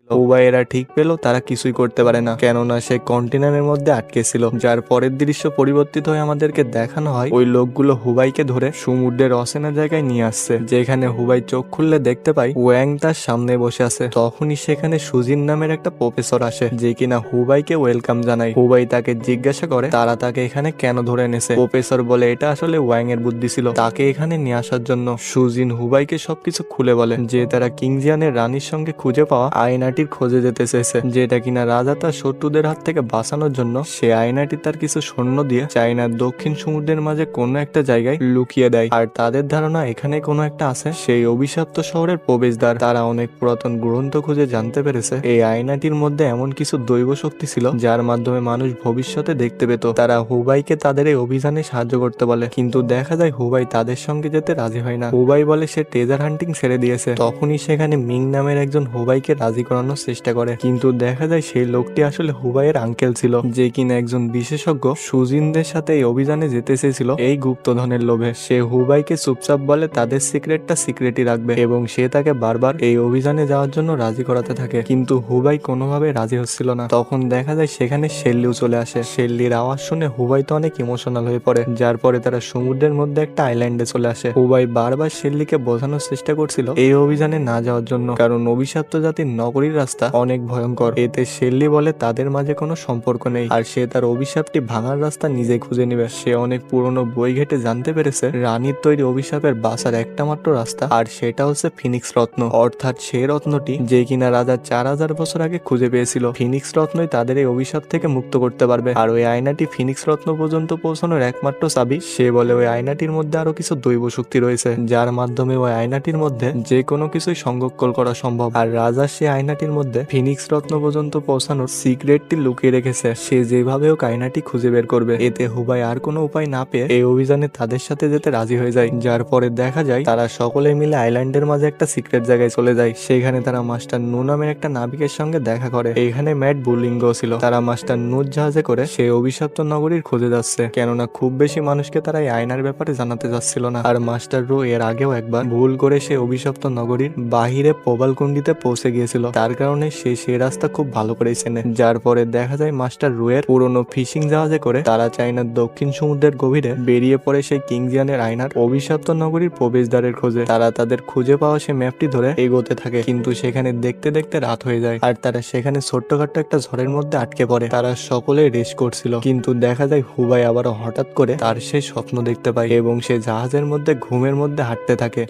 Hubei এরা ঠিক পেল তারা কিছুই করতে পারে না, কেননা সে কন্টেনারের মধ্যে আটকে ছিল। যার পরের দৃশ্য পরিবর্তিত হয়ে আমাদেরকে দেখানো হয় ওই লোকগুলো হুবাইকে ধরে সমুদ্রের অচেনা জায়গায় নিয়ে আসছে, যেখানে হুবাই চোখ খুললে দেখতে পাই ওয়াং তার সামনে বসে আছে। তখনই সেখানে সুজিন নামের একটা প্রফেসর আসে, যে কিনা হুবাইকে ওয়েলকাম জানায়। হুবাই তাকে জিজ্ঞাসা করে তারা তাকে এখানে কেন ধরে এনেছে। প্রফেসর বলে এটা আসলে ওয়াং এর বুদ্ধি ছিল তাকে এখানে নিয়ে আসার জন্য। সুজিন হুবাইকে সবকিছু খুলে বলে যে তারা কিংজিয়ানের রানীর সঙ্গে খুঁজে পাওয়া আয়নাটির খোঁজে যেতে চেয়েছে, যেটা কিনা রাজা তার শত্রুদের হাত থেকে বাঁচানোর জন্য সে আয়নাটি তার কিছু সৈন্য দিয়ে চায়নার দক্ষিণ সমুদ্রের মাঝে কোনো একটা জায়গায় লুকিয়ে দেয়। আর তাদের ধারণা এখানে কোনো একটা আছে সেই অভিশপ্ত শহরের প্রবেশদ্বার। তারা অনেক পুরাতন গ্রন্থ খুঁজে জানতে পেরেছে এই আয়নাটির মধ্যে এমন কিছু দৈব শক্তি ছিল যার মাধ্যমে মানুষ ভবিষ্যতে দেখতে পেত। তারা হুবাইকে তাদের এই অভিযানে সাহায্য করতে বলে, কিন্তু দেখা যায় হুবাই তাদের সঙ্গে যেতে রাজি হয় না। হুবাই বলে সে ট্রেজার হান্টিং ছেড়ে দিয়েছে। তখনই সেখানে মিং নামের একজন হুবাইকে রাজি করানোর চেষ্টা করে, কিন্তু দেখা যায় সেই লোকটি আসলে হুবাইয়ের আঙ্কেল ছিল, যে কিনা একজন বিশেষজ্ঞ সুজিনদের সাথে এই অভিযানে যেতে চেয়েছিল এই গুপ্তধনের লোভে। সে হুবাইকে চুপচাপ বলে তাদের সিক্রেটটা সিক্রেটই রাখবে এবং সে তাকে বারবার এই অভিযানে যাওয়ার জন্য রাজি করাতে থাকে, কিন্তু হুবাই কোনোভাবে রাজি হচ্ছিল না। তখন দেখা যায় সেখানে শেল্লিও চলে আসে। শেল্লির আওয়াজ শুনে হুবাই তো অনেক ইমোশনাল হয়ে পড়ে, যার পরে তারা সমুদ্রের মধ্যে একটা আইল্যান্ডে চলে আসে। হুবাই বারবার শেল্লিকে বোঝানোর চেষ্টা করছিল এই অভিযানে না যাওয়ার জন্য, কারণ অভিশপ্ত জাতির নগরীর রাস্তা অনেক ভয়ঙ্কর। এতে শেল্লি বলে তাদের মাঝে কোনো সম্পর্ক নেই আর সে তার অভিশাপটি ভাঙার রাস্তা নিজে খুঁজে নেবে। সে অনেক পুরনো বই ঘেটে জানতে পেরেছে রানীর তৈরি অভিশাপের বাঁচার একটা মাত্র রাস্তা, আর সেটা হচ্ছে ফিনিক্স রত্ন, অর্থাৎ সেই রত্নটি যে কিনা রাজা 4000 বছর আগে খুঁজে পেয়েছিল। ফিনিক্স রত্নই তাদের এই অভিশাপ থেকে মুক্ত করতে পারবে, আর ওই আয়নাটি ফিনিক্স রত্ন পর্যন্ত পৌঁছানোর একমাত্র চাবি। সে বলে ওই আয়নাটির মধ্যে আরো কিছু দৈব শক্তি রয়েছে যার মাধ্যমে ওই আয়নাটির মধ্যে যে কোনো কিছুই সংরক্ষণ করা সম্ভব, আর রাজা সে আয়নাটির মধ্যে ফিনিক্স রত্ন পর্যন্ত পৌঁছানোর সিক্রেটটি লুকিয়ে রেখেছে। সে যেভাবে হোক আয়নাটি খুঁজে বের করবে। এতে হুবাই আর কোনো উপায় না পেয়ে এই অভিযানে তাদের সাথে যেতে রাজি হয়ে যায়। যার পরে দেখা যায় তারা সকলে মিলে আইল্যান্ডের মাঝে একটা সিক্রেট জায়গায় চলে যায়। সেখানে তারা মাস্টার নু নামের একটা নাবিকের সঙ্গে দেখা করে। এখানে ম্যাট বুলিঙ্গ ছিল। তারা মাস্টার নুর জাহাজে করে সেই অভিশপ্ত নগরীর খোঁজে যাচ্ছে, কেননা খুব বেশি মানুষকে তারা এই আয়নার ব্যাপারে জানাতে যাচ্ছিল না। আর মাস্টার রু এর আগেও একবার ভুল করে সে অভিশপ্ত নগরীর বাহিরে প্রবালকুণ্ডিতে পৌঁছে গিয়েছিল, তার কারণে সে সেই রাস্তা খুব ভালো করেই চেনে। যার পরে দেখা যায় মাস্টার রুয়ের পুরনো ফিশিং জাহাজে করে তারা চায়নার দক্ষিণ সমুদ্রের গভীরে বেরিয়ে পড়ে সেই কিংজিয়ানের আয়নার অভিশপ্ত নগরীর প্রবেশদ্বারের খোঁজে। তারা তাদের খুঁজে পাওয়া সেই ম্যাপটি ধরে এগোতে থাকে, কিন্তু সেখানে দেখতে দেখতে রাত হয়ে যায় আর তারা সেখানে ছোট্টখাট্ট একটা ঝড়ের মধ্যে আটকে পড়ে। তারা সকলে রেস্ট করছিল, কিন্তু দেখা যায় হুবাই আবারও হঠাৎ করে তার সেই স্বপ্ন দেখতে পায় এবং সে জাহাজের মধ্যে ঘুমের মধ্যে হাঁটতে থাকে।